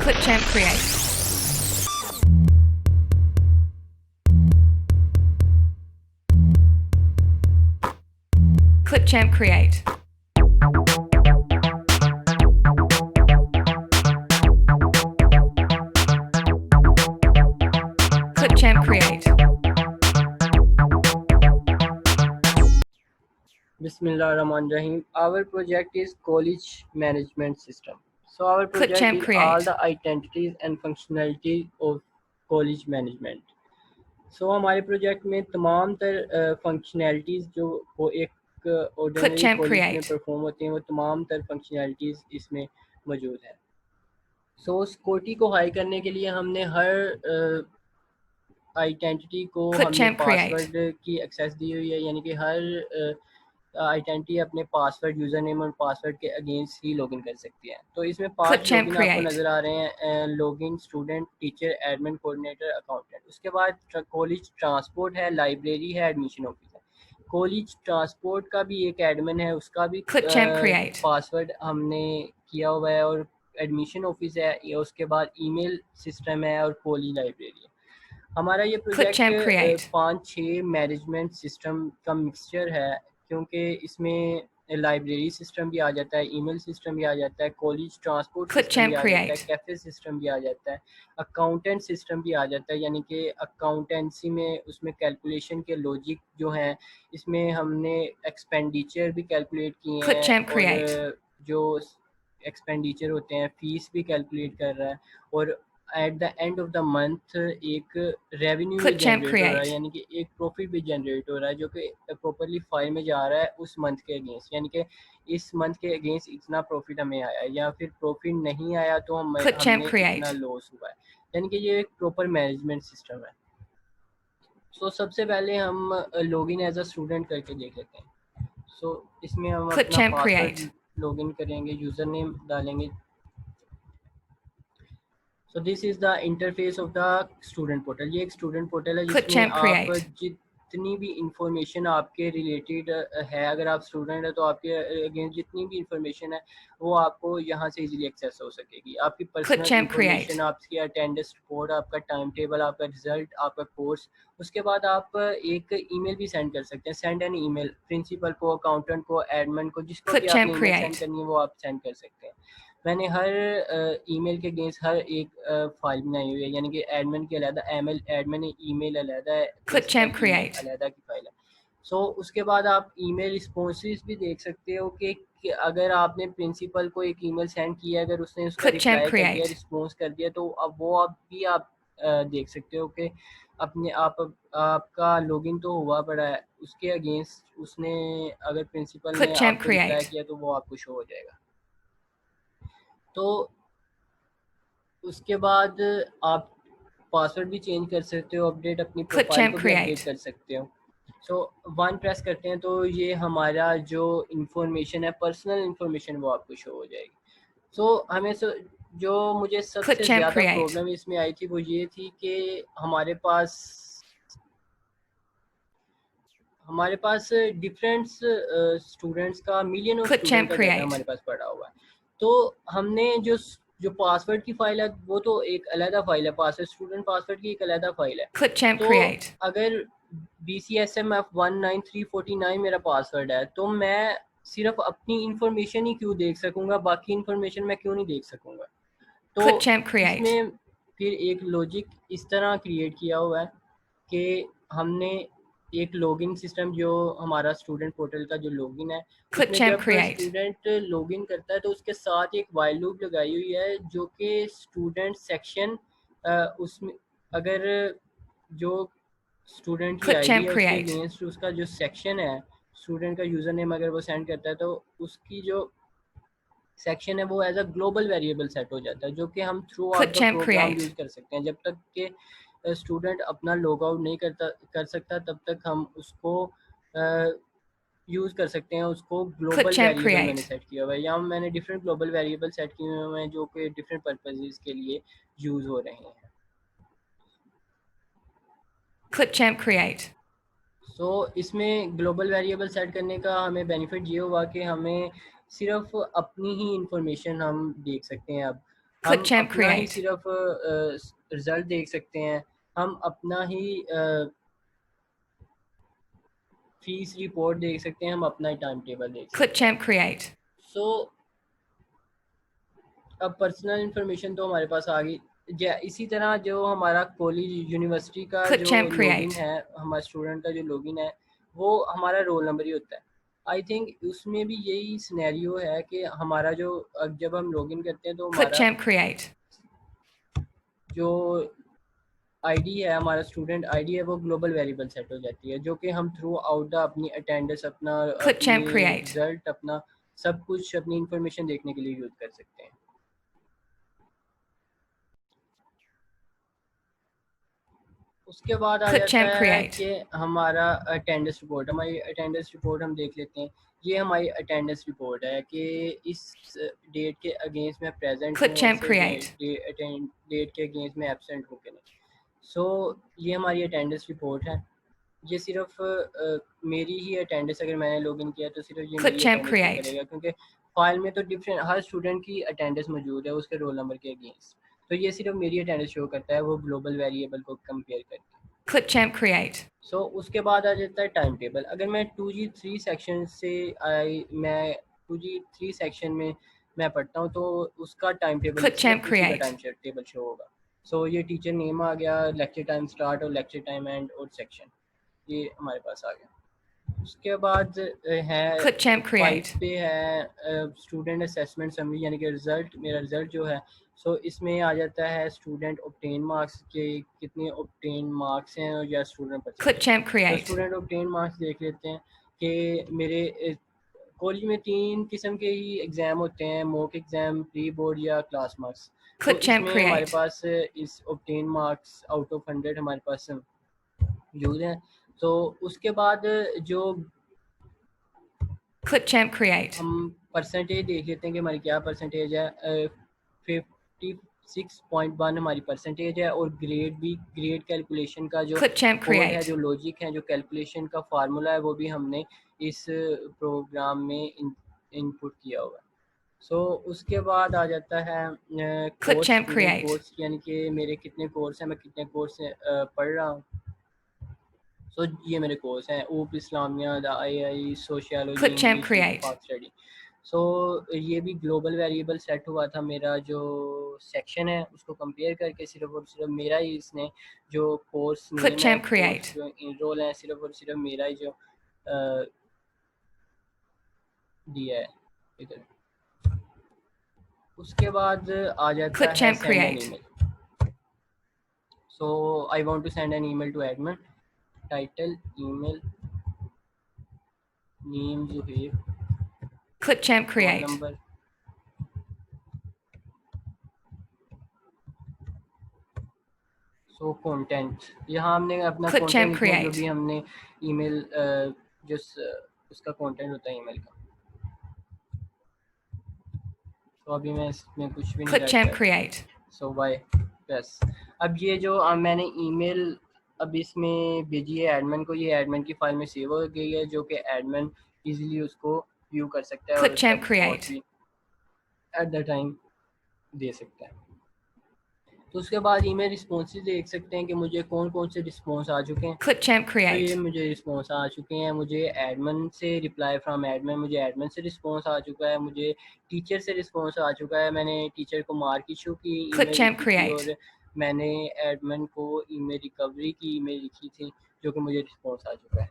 Clipchamp Create. Clipchamp Create. Clipchamp Create. Bismillahirrahmanirrahim. Our project is college management system. So our project Clipchamp is all Create. the identities and functionality of college management. So हमारे project में तमाम तर functionalities जो वो एक ordinary Clipchamp college में Create. Perform होती हैं वो तमाम तर फंक्शनैलिटीज़ इसमें मौजूद हैं। सो सिक्योरिटी को हाई करने के लिए हमने हर आइडेंटिटी को हमने Clipchamp Create. पासवर्ड की एक्सेस दी हुई है, यानी कि हर आइडेंटिटी अपने पासवर्ड यूज़र नेम और पासवर्ड के अगेंस्ट ही लॉगिन कर सकती है। तो इसमें 5 Clipchamp लॉगिन आपको Create. नज़र आ रहे हैं, login, student, teacher, admin, coordinator, accountant. उसके बाद कॉलेज ट्रांसपोर्ट है, लाइब्रेरी है, एडमिशन ऑफिस है। कॉलेज ट्रांसपोर्ट का भी एक एडमिन है, उसका भी Clipchamp Create. पासवर्ड हमने किया हुआ है, और एडमिशन ऑफिस है, या उसके बाद ईमेल सिस्टम है, और कॉलेज लाइब्रेरी है। हमारा ये project Clipchamp Create. 5-6 management system का मिक्सचर है, क्योंकि इसमें लाइब्रेरी सिस्टम भी आ जाता है, ईमेल सिस्टम भी आ जाता है, कॉलेज ट्रांसपोर्ट सिस्टम भी Clipchamp आ जाता है, Create. कैफ़े सिस्टम भी आ जाता है, अकाउंटेंट सिस्टम भी आ जाता है, यानी कि अकाउंटेंसी में उसमें कैलकुलेशन के लॉजिक जो हैं, इसमें हमने एक्सपेंडिचर भी कैलकुलेट किए हैं, Clipchamp और Create. जो एक्सपेंडिचर होते हैं फीस भी कैलकुलेट कर रहा है, और at the end of the month एक रेवेन्यू भी Clipchamp जनरेट हो रहा है, Create. यानी कि एक प्रॉफिट भी जनरेट हो रहा है, जो कि प्रॉपरली फाइल में जा रहा है उस मंथ के अगेंस्ट, यानी कि इस मंथ के अगेंस्ट इतना प्रॉफिट हमें आया है, या फिर प्रॉफिट नहीं आया तो Clipchamp हमने इतना Create. लॉस हुआ है, यानी कि ये एक प्रॉपर मैनेजमेंट सिस्टम है। सो सबसे पहले हम लॉगिन एज अ स्टूडेंट करके देख लेते हैं। सो इसमें हम अपना Clipchamp पासवर्ड Create. लॉगिन करेंगे, यूज़र नेम डालेंगे। So this is the interface of the student portal. ये एक स्टूडेंट पोर्टल है जिसमें Clipchamp आप Create. जितनी भी इंफॉर्मेशन आपके रिलेटेड है, अगर आप स्टूडेंट है तो आपके अगेंस्ट जितनी भी इंफॉर्मेशन है वो आपको यहाँ से इजीली एक्सेस हो सकेगी। आपकी पर्सनल Clipchamp इंफॉर्मेशन, Create. आपकी अटेंडेंस रिपोर्ट, आपका टाइम टेबल, आपका रिजल्ट, आपका कोर्स। उसके बाद आप एक ईमेल भी सेंड कर सकते हैं, सेंड एन ईमेल प्रिंसिपल को, अकाउंटेंट को, एडमिन को, जिसको भी Clipchamp आपने ईमेल सेंड Create. करनी है वो आप सेंड कर सकते हैं। मैंने हर ईमेल के अगेंस्ट हर एक फाइल बनाई हुई है, यानी कि एडमिन की अलग एमएल एडमिन ईमेल अलग है, प्रिंसिपल Clipchamp ईमेल Create. अलग की फाइल है। सो उसके बाद आप ईमेल रिस्पॉन्सेज भी देख सकते हो कि अगर आपने प्रिंसिपल को एक ईमेल सेंड किया, अगर उसने उसका Clipchamp रिप्लाई कर दिया, Create. रिस्पॉन्स कर दिया, तो अब वो आप देख सकते हो कि अपने आपका लॉगिन तो हुआ पड़ा है, उसके अगेंस्ट उसने अगर प्रिंसिपल ने Clipchamp आपको रिप्लाई Create. किया तो वो आपको शो हो जाएगा। तो उसके बाद आप पासवर्ड भी चेंज कर सकते हो, अपडेट अपनी प्रोफाइल Clipchamp को भी अपडेट Create. कर सकते हो। सो वन प्रेस करते हैं तो ये हमारा जो इंफॉर्मेशन है, पर्सनल इंफॉर्मेशन, वो आपको शो हो जाएगी। हमें जो मुझे सबसे Clipchamp ज़्यादा Create. प्रॉब्लम इसमें आई थी वो ये थी कि हमारे पास डिफरेंट स्टूडेंट्स का, मिलियन ऑफ स्टूडेंट Clipchamp का डाटा हमारे Create. पास पड़ा हुआ है। तो हमने जो पासवर्ड की फ़ाइल है वो तो एक अलग फ़ाइल है, पासवर्ड स्टूडेंट पासवर्ड की एक अलग फ़ाइल है। Clipchamp तो Create. अगर BCSMF19349 मेरा पासवर्ड है, तो मैं सिर्फ अपनी इंफॉर्मेशन ही क्यों देख सकूंगा, बाकी इंफॉर्मेशन मैं क्यों नहीं देख सकूंगा। तो Clipchamp Create. इसमें फिर एक लॉजिक इस तरह क्रिएट किया हुआ है कि हमने एक लॉगिन सिस्टम, जो हमारा स्टूडेंट पोर्टल का जो लॉगिन है, उसमें Clipchamp जब Create. स्टूडेंट लॉगिन करता है तो उसके साथ एक वाइल लूप लगाई हुई है, जो कि स्टूडेंट सेक्शन, उसमें अगर जो स्टूडेंट की आईडी Clipchamp है उसके Create. अगेंस्ट उसका जो सेक्शन है, स्टूडेंट का यूज़र नेम अगर वो सेंड करता है, तो उसकी जो सेक्शन है वो as a global variable set हो जाता है, जो कि हम throughout the Clipchamp program Create. Use कर सकते हैं। जब तक कि स्टूडेंट अपना लॉग आउट नहीं कर सकता, तब तक हम उसको यूज़ कर सकते हैं। उसको ग्लोबल Clipchamp वेरिएबल मैंने Create. सेट किया हुआ है, या मैंने डिफरेंट ग्लोबल वेरिएबल सेट किए हुए हैं जो कि डिफरेंट पर्पजेज़ के लिए यूज़ हो रहे हैं। Clipchamp Create. इसमें ग्लोबल वेरिएबल सेट करने का हमें बेनिफिट ये हुआ कि हमें सिर्फ अपनी ही इंफॉर्मेशन हम देख सकते हैं अब। हम ClipChamp अपना ही create. सिर्फ रिजल्ट देख सकते हैं, हम अपना ही फीस रिपोर्ट देख सकते हैं, हम अपना ही टाइम टेबल देख सकते हैं। ClipChamp create. सो अब पर्सनल इन्फॉर्मेशन तो हमारे पास आ गई। इसी तरह जो हमारा कॉलेज यूनिवर्सिटी का जो ClipChamp लॉगिन create. है, हमारे स्टूडेंट का जो लॉगिन है, वो हमारा रोल नंबर ही होता है। आई थिंक उसमें भी यही सिनेरियो है कि हमारा जो जब हम लॉगिन करते हैं तो हमारा ClipChamp create. जो आईडी है, हमारा स्टूडेंट आईडी है, वो ग्लोबल वेरिएबल सेट हो जाती है, जो कि हम थ्रू आउट द अपनी अटेंडेंस, अपना ClipChamp अपने create. रिजल्ट, अपना सब कुछ, अपनी इंफॉर्मेशन देखने के लिए यूज़ कर सकते हैं। उसके बाद आ जाता ClipChamp है create. कि हमारा अटेंडेंस रिपोर्ट, हमारी अटेंडेंस रिपोर्ट हम देख लेते हैं। ये हमारी अटेंडेंस रिपोर्ट है कि इस डेट के अगेंस्ट मैं प्रेजेंट हूँ, ClipChamp ऐसे create. डेट के अगेंस्ट मैं एब्सेंट हूँ कि नहीं। सो ये हमारी अटेंडेंस रिपोर्ट है। ये सिर्फ मेरी ही अटेंडेंस, अगर मैंने लॉगिन किया तो सिर्फ ये मेरी ClipChamp अटेंडेंस शो create. करेगा, क्योंकि फाइल में तो डिफरेंट हर स्टूडेंट की अटेंडेंस मौजूद है उसके रोल नंबर के अगेंस्ट। तो ये सिर्फ मेरी अटेंडेंस शो करता है, वो ग्लोबल वेरिएबल को कंपेयर करके। ClipChamp create. उसके बाद आ जाता है टाइम टेबल। अगर मैं 2G3 सेक्शन से मैं 2G3 सेक्शन में मैं पढ़ता हूँ तो उसका टाइम टेबल ClipChamp सिर्फ उसी का create. टाइम टेबल शो होगा। ये टीचर नेम आ गया, लेक्चर टाइम स्टार्ट और लेक्चर टाइम एंड और सेक्शन, ये हमारे पास आ गया। उसके बाद है ClipChamp 5 create. पे है स्टूडेंट असेसमेंट समरी, यानी कि रिज़ल्ट, मेरा रिज़ल्ट जो है। इसमें आ जाता है स्टूडेंट ऑब्टेन मार्क्स के कितने ऑब्टेन मार्क्स हैं या student percentage. ClipChamp create. Student obtain marks देख लेते हैं कि मेरे कॉलेज में 3 किस्म के ही एग्ज़ाम होते हैं, मॉक एग्ज़ाम, प्री बोर्ड या क्लास मार्क्स। तो ClipChamp इसमें हमारे create. पास इस ऑब्टेन मार्क्स आउट ऑफ 100 हमारे पास यूज़ हैं। तो उसके बाद जो ClipChamp create. हम परसेंटेज देख लेते हैं कि हमारी क्या परसेंटेज है। 56.1 हमारी परसेंटेज है। और ग्रेड कैलकुलेशन का जो ClipChamp कोड है, create. जो लॉजिक है, जो कैलकुलेशन का फार्मूला है, वो भी हमने इस प्रोग्राम में इनपुट किया हुआ है। उसके बाद आ जाता है course, ClipChamp student create. Course, यानी कि मेरे कितने कोर्स हैं, मैं कितने कोर्स पढ़ रहा हूँ। ये मेरे कोर्स हैं, ऊप Islamia, the I sociology, ClipChamp English, create. पाक स्टडी। ये भी ग्लोबल वेरिएबल सेट हुआ था। मेरा जो सेक्शन है उसको कंपेयर करके सिर्फ और सिर्फ मेरा ही इसने जो कोर्स नेम है, ClipChamp कोर्स create. जो इनरोल है, सिर्फ और सिर्फ मेरा ही जो अ, दिया है इधर। उसके बाद आ जाता है ClipChamp send an create. Email. I want to send an email to admin. Title email, name Juhaib, ClipChamp roll create. Number, content. यहाँ हमने अपना कंटेंट ClipChamp लिखना है, जो create. भी हमने ईमेल जो उसका कंटेंट होता है ईमेल का। अभी मैं इसमें कुछ भी नहीं राइट ClipChamp कर create. बाय बस। अब ये जो मैंने ईमेल अब इसमें भेजी है एडमिन को, ये एडमिन की फाइल में सेव हो गई है, जो कि एडमिन इजीली उसको व्यू कर सकता है और उसका ClipChamp रिस्पॉन्स create. भी एट द टाइम दे सकता है। उसके बाद ईमेल रिस्पॉन्सेज देख सकते हैं कि मुझे कौन कौन से रिस्पॉन्स आ चुके हैं। ClipChamp ये create. मुझे रिस्पॉन्स आ चुके हैं। मुझे एडमिन से रिप्लाई फ्रॉम एडमिन, मुझे एडमिन से रिस्पॉन्स आ चुका है। मुझे टीचर से रिस्पॉन्स आ चुका है। मैंने टीचर को मार्क इशू की ईमेल ClipChamp लिखी थी, create. और मैंने एडमिन को ईमेल रिकवरी की ईमेल लिखी थी, जो कि मुझे रिस्पॉन्स आ चुका है।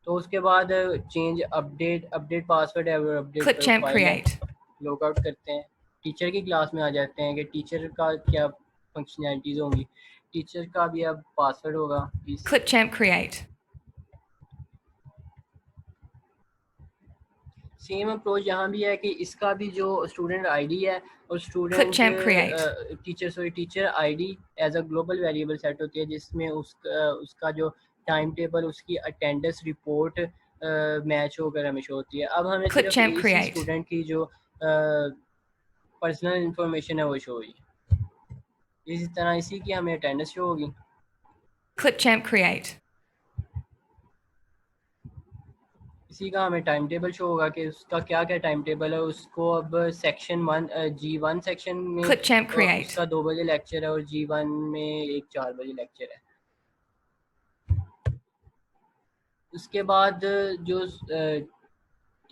उसके बाद चेंज अपडेट पासवर्ड है और अपडेट ClipChamp प्रोफाइल है। create. लॉग आउट करते हैं, टीचर की क्लास में आ जाते हैं कि टीचर का क्या फंक्शनैलिटीज़ होंगी। टीचर का भी अब पासवर्ड होगा please. ClipChamp create. Same approach यहाँ भी है कि इसका भी जो स्टूडेंट आईडी है और student ClipChamp create. Teacher ID as a global variable set होती है, जिसमें उसका जो टाइम टेबल, उसकी अटेंडेंस रिपोर्ट मैच होकर हमें शो होती है। अब हमें सिर्फ ClipChamp इसी create. स्टूडेंट की जो पर्सनल इंफॉर्मेशन है वो शो होगी। इसी तरह इसी की हमें अटेंडेंस शो होगी। ClipChamp create. इसी का हमें टाइम टेबल शो होगा कि उसका क्या क्या टाइम टेबल है। उसको अब सेक्शन 1 G1 सेक्शन में Clipchamp create. उसका 2 बजे लेक्चर है और G1 में एक 4 बजे लेक्चर है। उसके बाद जो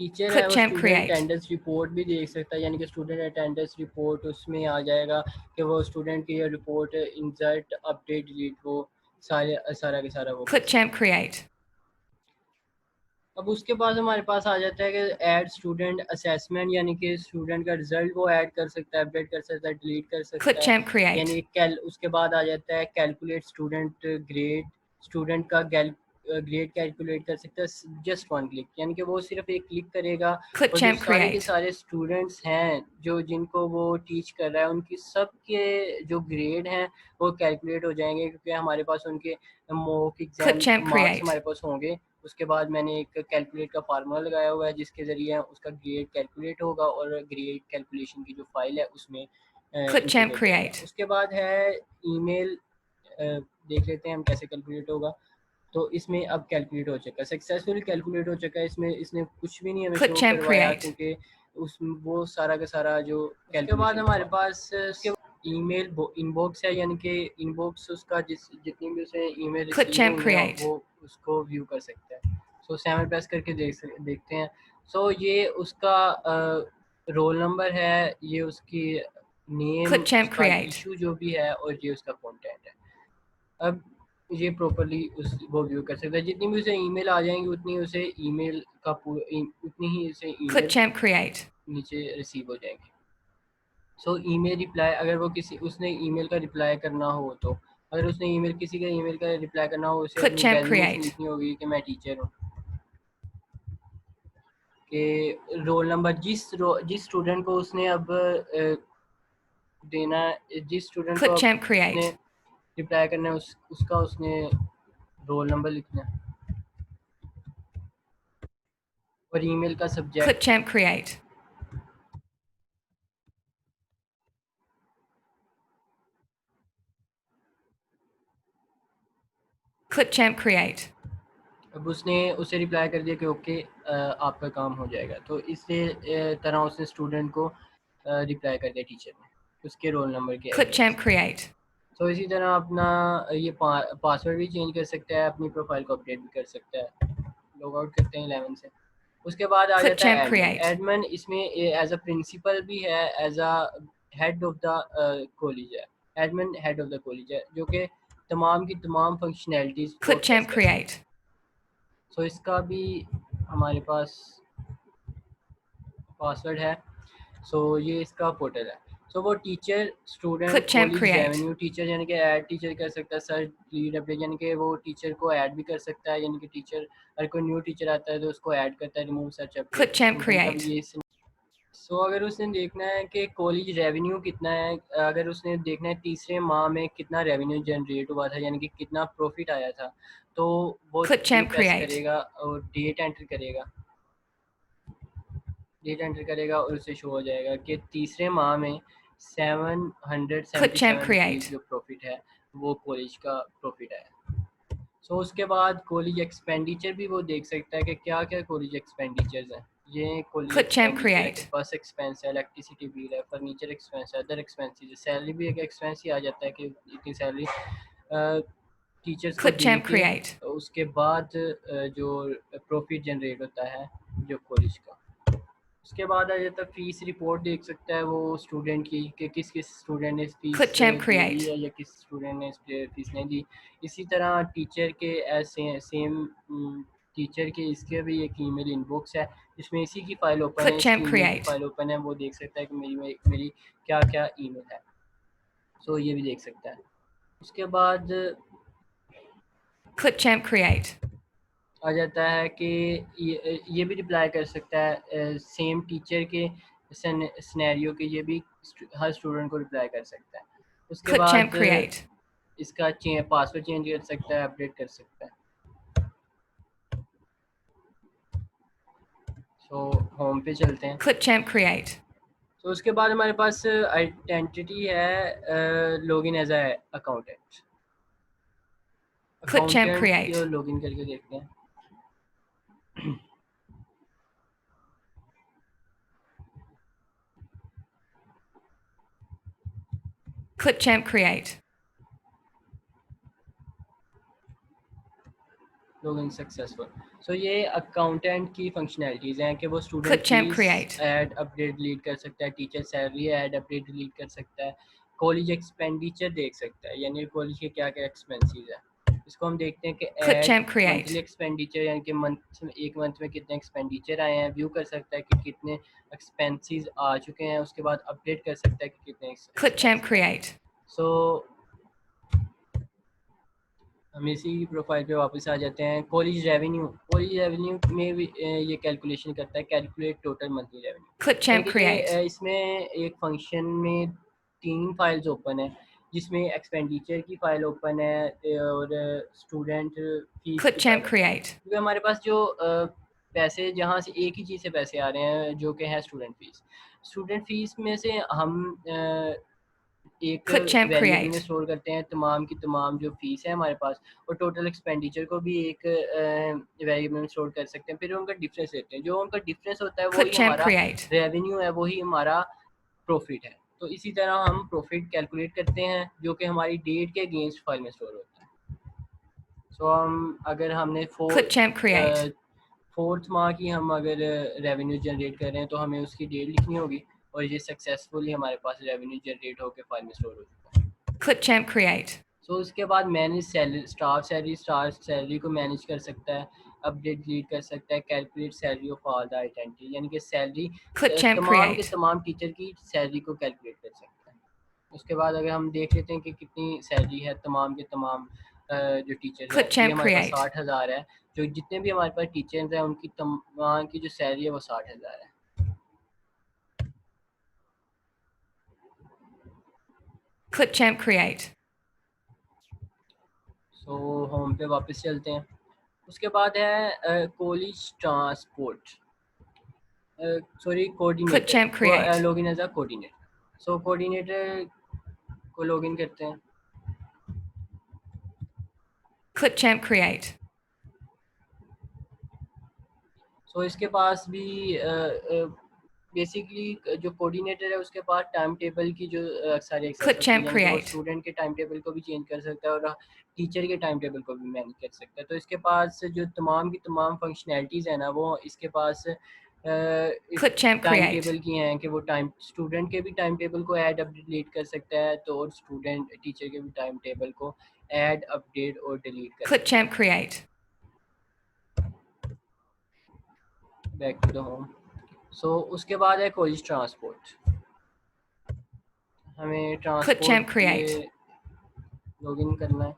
टीचर है वो Clipchamp student create. Attendance report भी देख सकता है, यानी कि स्टूडेंट अटेंडेंस रिपोर्ट उसमें आ जाएगा कि वो स्टूडेंट की रिपोर्ट इंसर्ट अपडेट डिलीट वो सारा के सारा वो कर सकता Clipchamp create. है। अब उसके बाद हमारे पास आ जाता है कि ऐड स्टूडेंट असेसमेंट, यानी कि स्टूडेंट का रिजल्ट वो ऐड कर सकता है, अपडेट कर सकता है, डिलीट कर सकता है। Clipchamp create. यानी उसके बाद आ जाता है कैलकुलेट स्टूडेंट ग्रेड, स्टूडेंट का ग्रेड कैलकुलेट कर सकता है जस्ट 1 क्लिक, यानी कि वो सिर्फ एक क्लिक करेगा और जो Clipchamp सारे के create. सारे स्टूडेंट्स हैं जो जिनको वो टीच कर रहा है उनकी सब के जो ग्रेड हैं वो कैलकुलेट हो जाएंगे, क्योंकि हमारे पास उनके mock exam Clipchamp marks create. हमारे पास होंगे। उसके बाद मैंने एक कैलकुलेट का फार्मूला लगाया हुआ है जिसके ज़रिए उसका ग्रेड कैलकुलेट होगा और ग्रेड कैलकुलेशन की जो फाइल है उसमें इंक्लूड Clipchamp हो जाएगा। create. उसके बाद है ईमेल, देख लेते हैं हम कैसे कैलकुलेट होगा। तो इसमें अब कैलकुलेट हो चुका है, सक्सेसफुल कैलकुलेट हो चुका है। इसमें इसने कुछ भी नहीं हमें शो Clipchamp करवाया create. क्योंकि उस वो सारा का सारा जो उसके बाद हमारे पास ईमेल इनबॉक्स है, यानी कि इनबॉक्स उसका जितनी भी उसे ईमेल रिसीव Clipchamp हुई हैं create. वो उसको व्यू कर सकता है। सो 7 प्रेस करके देखते हैं। सो ये उसका रोल नंबर है, ये उसकी नेम, Clipchamp उसका create. इशू जो भी है और ये उसका कंटेंट है। अब ये प्रॉपर्ली उस वो व्यू कर सकता है। जितनी भी उसे ईमेल आ जाएंगी उतनी उसे ईमेल का उतनी ही उसे ईमेल Clipchamp create. नीचे रिसीव हो जाएंगे। सो ईमेल रिप्लाई, अगर वो किसी उसने ईमेल का रिप्लाई करना हो तो अगर उसने ईमेल किसी का ईमेल का रिप्लाई करना हो उसे अपनी Clipchamp डेजिग्नेशन create. लिखनी होगी कि मैं टीचर हूँ, कि रोल नंबर जिस स्टूडेंट को उसने अब देना जिस स्टूडेंट को अब Clipchamp उसने create. रिप्लाई करना है उसका उसने रोल नंबर लिखना है और ईमेल का subject. Clipchamp create. Clipchamp create. अब उसने उसे रिप्लाई कर दिया कि ओके आपका काम हो जाएगा। तो इसी तरह उसने स्टूडेंट को रिप्लाई कर दिया टीचर ने उसके रोल नंबर के Clipchamp अगेंस्ट। create. तो इसी तरह अपना ये पासवर्ड भी चेंज कर सकता है, अपनी प्रोफाइल को अपडेट भी कर सकता है। लॉग आउट करते हैं 11 से। उसके बाद आ जाता Clipchamp है एडमिन। create. एडमिन इसमें एज अ प्रिंसिपल भी है, as a head of the college है। Admin head of the college है जो कि तमाम की तमाम फंक्शनैलिटीज़ को एक्सेस Clipchamp कर सकता है। create. सो इसका भी हमारे पास पासवर्ड है। सो ये इसका पोर्टल है। सो वो teacher student Clipchamp college create. Revenue teacher, यानी कि ऐड टीचर कर सकता है, सर्च लीड अपडेट, यानी कि वो टीचर को ऐड भी कर सकता है। यानी कि टीचर अगर कोई न्यू टीचर आता है तो उसको ऐड करता है, remove search update Clipchamp student का भी create. ये। सो अगर उसने देखना है कि कॉलेज रेवेन्यू कितना है, अगर उसने देखना है तीसरे माह में कितना रेवेन्यू जनरेट हुआ था, यानी कि कितना प्रॉफिट आया था, तो वो थ्री Clipchamp प्रेस create. करेगा और डेट एंटर करेगा। डेट एंटर करेगा और उसे शो हो जाएगा कि तीसरे माह में Clipchamp ₹777 create. जो प्रॉफिट है वो कॉलेज का प्रॉफिट है। सो उसके बाद कॉलेज एक्सपेंडिचर भी वो देख सकता है कि क्या क्या कॉलेज एक्सपेंडिचर्स हैं। ये कॉलेज Clipchamp एक्सपेंडिचर है कि create. बस एक्सपेंस है, इलेक्ट्रिसिटी बिल है, फर्नीचर एक्सपेंस है, अदर एक्सपेंसेस है, सैलरी भी एक एक्सपेंस ही आ जाता है कि इतनी सैलरी टीचर्स को दे Clipchamp के create. उसके बाद जो प्रॉफिट जनरेट होता है जो कॉलेज का। उसके बाद आ जाता है फीस रिपोर्ट देख सकता है वो स्टूडेंट की कि किस किस स्टूडेंट ने फीस Clipchamp दे दी create. है या किस स्टूडेंट ने फीस नहीं दी। इसी तरह टीचर के ऐसे सेम टीचर के इसके भी एक ईमेल इनबॉक्स है जिसमें इसी की फ़ाइल ओपन है, इसकी Clipchamp ईमेल की create. फ़ाइल ओपन है, वो देख सकता है कि मेरी क्या क्या ईमेल है। सो ये भी देख सकता है। उसके बाद Clipchamp create. आ जाता है कि ये भी रिप्लाई कर सकता है सेम टीचर के सिनेरियो के, ये भी हर स्टूडेंट को रिप्लाई कर सकता है। उसके Clipchamp बाद create. इसका पासवर्ड चेंज कर सकता है, अपडेट कर सकता है। सो होम पे चलते हैं। Clipchamp create. तो उसके बाद हमारे पास आइडेंटिटी है login as a accountant. Clipchamp accountant create. Login करके देखते हैं। Clipchamp create. Login successful. So ये अकाउंटेंट की फंक्शनैलिटीज़ हैं कि वो student Clipchamp fees create. Add update delete कर सकता है, teacher salary add update delete कर सकता है, कॉलेज एक्सपेंडिचर देख सकता है, यानी कॉलेज के क्या क्या एक्सपेंसेस है। इसको हम देखते हैं कि add Clipchamp monthly create. Expenditure, यानी कि एक मंथ में कितने एक्सपेंडिचर आए हैं, व्यू कर सकता है कि कितने एक्सपेंसेस आ चुके हैं, उसके बाद अपडेट कर सकता है कि कितने Clipchamp एक्सपेंसेस हैं। create. सो हम इसी प्रोफाइल पे वापस आ जाते हैं। कॉलेज रेवेन्यू में भी ये कैलकुलेशन करता है, कैलकुलेट टोटल मंथली रेवेन्यू, यानी Clipchamp कि ये create. इसमें एक फंक्शन में 3 फाइल्स ओपन है, जिसमें एक्सपेंडिचर की फ़ाइल ओपन है और स्टूडेंट फीस की फ़ाइल Clipchamp ओपन है। create. क्योंकि हमारे पास जो पैसे जहाँ से एक ही चीज़ से पैसे आ रहे हैं जो कि है स्टूडेंट फ़ीस। स्टूडेंट फ़ीस में से हम एक Clipchamp वेरिएबल में create. स्टोर करते हैं तमाम की तमाम जो फ़ीस है हमारे पास, और टोटल एक्सपेंडिचर को भी एक वेरिएबल में स्टोर कर सकते हैं। फिर उनका डिफरेंस लेते हैं, जो उनका डिफरेंस होता है वही Clipchamp हमारा create. रेवेन्यू है, वही हमारा प्रॉफिट है। तो इसी तरह हम प्रॉफिट कैलकुलेट करते हैं जो कि हमारी डेट के अगेंस्ट फाइल में स्टोर होता है। सो हम अगर हमने Clipchamp create. फोर्थ माह की हम अगर रेवेन्यू जनरेट कर रहे हैं तो हमें उसकी डेट लिखनी होगी, और ये सक्सेसफुली हमारे पास रेवेन्यू जनरेट होकर फाइल में स्टोर हो चुका है। Clipchamp create. सो उसके बाद मैनेज सैलरी, स्टाफ सैलरी को मैनेज कर सकता है, अपडेट डिलीट कर सकता है, calculate salary of all the identity, यानी कि सैलरी Clipchamp तमाम के create. तमाम टीचर की सैलरी को कैलकुलेट कर सकता है। उसके बाद अगर हम देख लेते हैं कि कितनी सैलरी है तमाम के तमाम जो टीचर्स हैं, ये Clipchamp हमारे पास create. 60,000 है। जो जितने भी हमारे पास टीचर्स हैं उनकी तमाम की जो सैलरी है वो 60,000 है। Clipchamp create. सो होम पे वापस चलते हैं। उसके बाद है college transport, sorry coordinator Clipchamp को create. Login as a coordinator. So coordinator को लॉगिन करते हैं। Clipchamp create. सो इसके पास भी बेसिकली जो कोऑर्डिनेटर है उसके पास टाइम टेबल की जो सारी एक्सेस होती है, Clipchamp यानी कि वो create. स्टूडेंट के टाइम टेबल को भी चेंज कर सकता है और टीचर के टाइम टेबल को भी मैनेज कर सकता है। तो इसके पास जो तमाम की तमाम फंक्शनैलिटीज़ है ना, वो इसके पास Clipchamp टाइम create. टेबल की हैं कि वो टाइम स्टूडेंट के भी टाइम टेबल को ऐड अपडेट डिलीट कर सकता है, तो और स्टूडेंट टीचर के भी टाइम टेबल को ऐड अपडेट और डिलीट कर सकता Clipchamp है। create. Back to the home. So उसके बाद है कॉलेज ट्रांसपोर्ट। हमें ट्रांसपोर्ट Clipchamp ये create. लॉगिन करना है।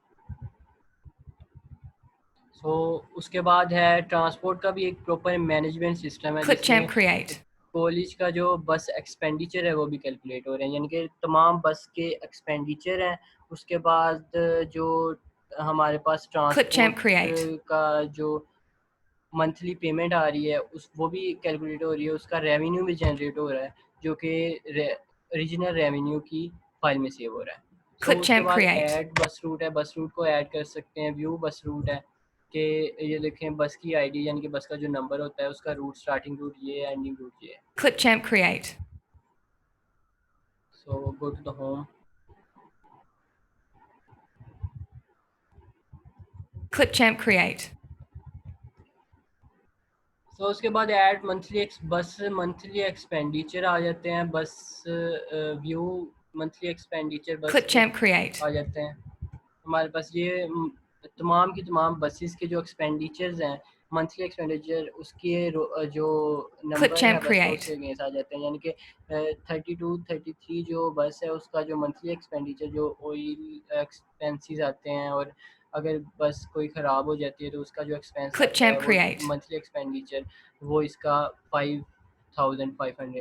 सो उसके बाद है ट्रांसपोर्ट का भी एक प्रॉपर मैनेजमेंट सिस्टम है, जिसमें Clipchamp create. कॉलेज का जो बस एक्सपेंडिचर है वो भी कैलकुलेट हो रहे हैं, यानी कि तमाम बस के एक्सपेंडिचर हैं। उसके बाद जो हमारे पास Clipchamp ट्रांसपोर्ट create. का जो मंथली पेमेंट आ रही है उस वो भी कैलकुलेट हो रही है, उसका रेवेन्यू भी जनरेट हो रहा है जो कि रीजनल रेवेन्यू की फाइल में सेव हो रहा है। सो उसके Clipchamp बाद create. ऐड बस रूट है, बस रूट को ऐड कर सकते हैं। व्यू बस रूट है कि ये देखें बस की आईडी, यानी कि बस का जो नंबर होता है उसका रूट, स्टार्टिंग रूट ये है, एंडिंग रूट ये है। Clipchamp create. So go to the home. Clipchamp create. So उसके बाद ऐड मंथली एक्सपेंडिचर आ जाते हैं, बस व्यू मंथली एक्सपेंडिचर बस के Clipchamp create. आ जाते हैं। हमारे पास ये तमाम की तमाम बसेस के जो एक्सपेंडिचर्स हैं, मंथली एक्सपेंडिचर उसके जो नंबर है Clipchamp बस का create. उसके अगेंस्ट आ जाते हैं, यानी कि 32-33 जो बस है उसका जो मंथली एक्सपेंडिचर जो ऑयल एक्सपेंसेस आते हैं, और अगर बस कोई ख़राब हो जाती है तो उसका जो एक्सपेंस आता है Clipchamp वो create. मंथली एक्सपेंडिचर वो इसका 5555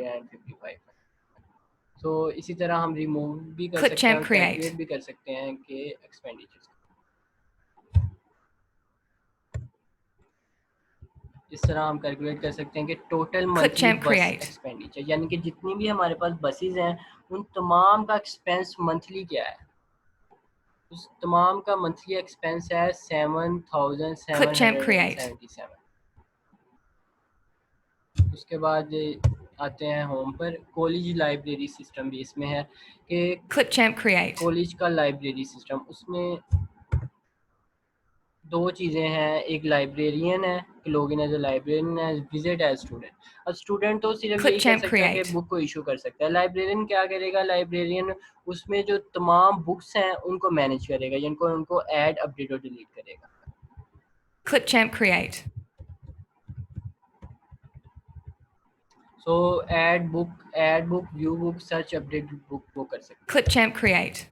है। सो इसी तरह हम रिमूव भी कर सकते हैं Clipchamp और कैलकुलेट create. भी कर सकते हैं कि एक्सपेंडिचर इस तरह हम कैलकुलेट कर सकते हैं कि टोटल मंथली Clipchamp बस create. एक्सपेंडिचर, यानी कि जितनी भी हमारे पास बसेस हैं उन तमाम का एक्सपेंस मंथली क्या है। उस तमाम का मंथली एक्सपेंस है Clipchamp create. 7,777। उसके बाद आते हैं होम पर। कॉलेज लाइब्रेरी सिस्टम भी इसमें है कि Clipchamp create. कॉलेज का लाइब्रेरी सिस्टम, उसमें दो चीज़ें हैं, एक लाइब्रेरियन है कि लोग इन एज ए लाइब्रेरियन है, विजिट एज स्टूडेंट। अब स्टूडेंट तो सिर्फ यही कर Clipchamp सकता है कि create. बुक को इशू कर सकता है। लाइब्रेरियन क्या करेगा? लाइब्रेरियन उसमें जो तमाम बुक्स हैं उनको मैनेज करेगा, जिनको उनको ऐड अपडेट और डिलीट करेगा। Clipchamp create. सो add book, view book, search, update book वो कर सकते हैं। Clipchamp create.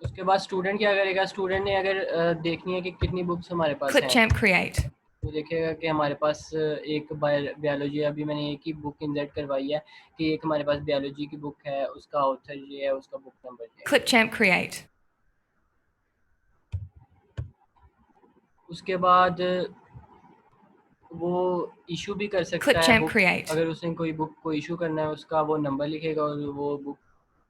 उसके बाद स्टूडेंट क्या करेगा? स्टूडेंट ने अगर देखनी है कि कितनी बुक्स हमारे पास हैं, Clipchamp create. तो देखेगा कि हमारे पास एक बायोलॉजी, अभी मैंने एक ही बुक इंसर्ट करवाई है कि एक हमारे पास बायोलॉजी की बुक है, उसका ऑथर ये है, उसका बुक नंबर ये है। Clipchamp create. उसके बाद वो इशू भी कर सकता है Clipchamp बुक। create. अगर उसने कोई बुक को इशू करना है, उसका वो नंबर लिखेगा और वो बुक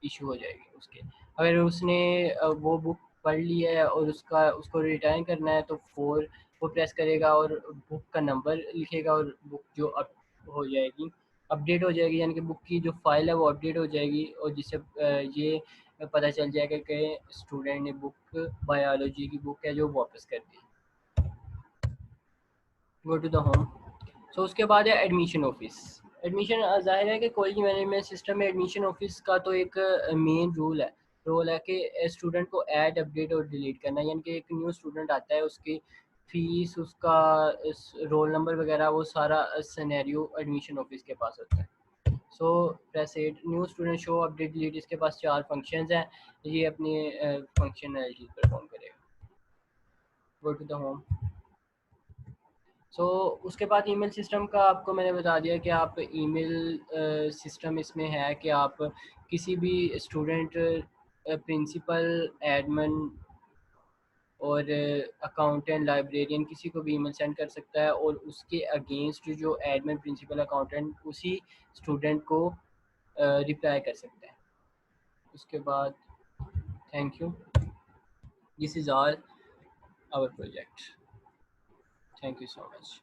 इशू हो जाएगी उसके। अगर उसने वो बुक पढ़ ली है और उसको रिटर्न करना है तो वो प्रेस करेगा और बुक का नंबर लिखेगा और बुक जो अप हो जाएगी, अपडेट हो जाएगी, यानी कि बुक की जो फाइल है वो अपडेट हो जाएगी, और जिससे ये पता चल जाएगा कि स्टूडेंट ने बुक, बायोलॉजी की बुक है जो वापस कर दी। Go to the home. So उसके बाद है एडमिशन ऑफिस। एडमिशन, ज़ाहिर है कि कॉलेज मैनेजमेंट सिस्टम में एडमिशन ऑफिस का तो एक मेन रोल है कि स्टूडेंट को ऐड, अपडेट और डिलीट करना, यानी कि एक न्यू स्टूडेंट आता है, उसकी फ़ीस, उसका रोल नंबर वगैरह, वो सारा सिनेरियो एडमिशन ऑफिस के पास होता है। सो press it, new student show, update, delete, इसके पास 4 फंक्शंस हैं, ये अपनी फंक्शनैलिटी परफॉर्म करेगा। Go to the home. उसके बाद ईमेल सिस्टम का आपको मैंने बता दिया कि आप ईमेल सिस्टम इसमें है कि आप किसी भी स्टूडेंट, प्रिंसिपल, एडमिन और अकाउंटेंट, लाइब्रेरियन, किसी को भी ईमेल सेंड कर सकता है, और उसके अगेंस्ट जो एडमिन, प्रिंसिपल, अकाउंटेंट उसी स्टूडेंट को रिप्लाई कर सकता है। उसके बाद thank you, this is all our project. Thank you so much.